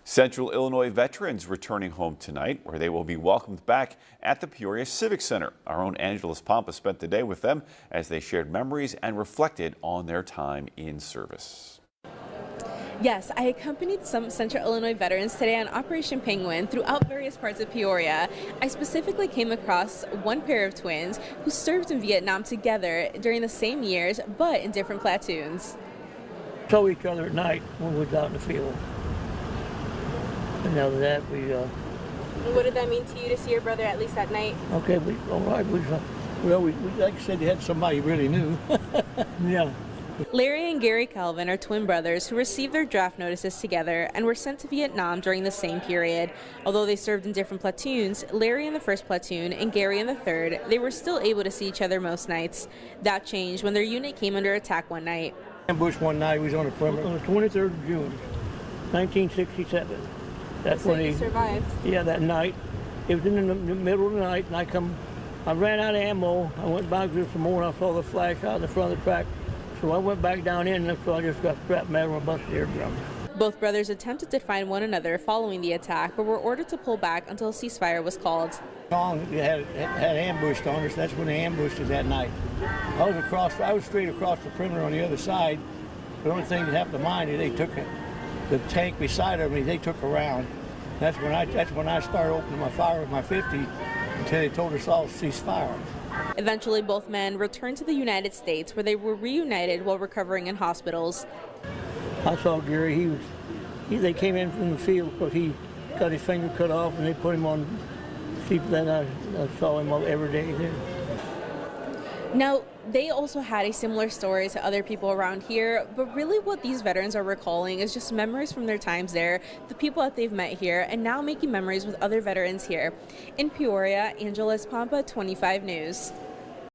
Central Illinois veterans returning home tonight, where they will be welcomed back at the Peoria Civic Center. Our own Angeles Pampa spent the day with them as they shared memories and reflected on their time in service. Yes, I accompanied some Central Illinois veterans today on Operation Penguin throughout various parts of Peoria. I specifically came across one pair of twins who served in Vietnam together during the same years, but in different platoons. Saw each other at night when we was out in the field. And after that, What did that mean to you to see your brother at least at night? okay, all right, we like I said, they had somebody you really knew. Yeah. Larry and Gary Calvin are twin brothers who received their draft notices together and were sent to Vietnam during the same period. Although they served in different platoons, Larry in the 1st platoon and Gary in the 3rd, they were still able to see each other most nights. That changed when their unit came under attack one night. Ambush one night, we was on the perimeter on the 23rd of June, 1967. That's So when you he survived? Yeah, that night. It was in the middle of the night, and I ran out of ammo. I went back to some more, and I saw the flash out in the front of the track. So I went back down in, and so I just got strapped metal and busted eardrum. Both brothers attempted to find one another following the attack, but were ordered to pull back until a ceasefire was called. Song had ambushed on us. That's when they ambushed us that night. I was straight across the perimeter on the other side. The only thing that happened to mine is they took the tank beside of me. They took a round. That's when I started opening my fire with my 50 until they told us all to cease fire. Eventually, both men returned to the United States, where they were reunited while recovering in hospitals. I saw Gary. They came in from the field because he got his finger cut off, and they put him on. Then I saw him every day there. Now, they also had a similar story to other people around here, but really what these veterans are recalling is just memories from their times there, the people that they've met here, and now making memories with other veterans here. In Peoria, Angeles Pampa, 25 News.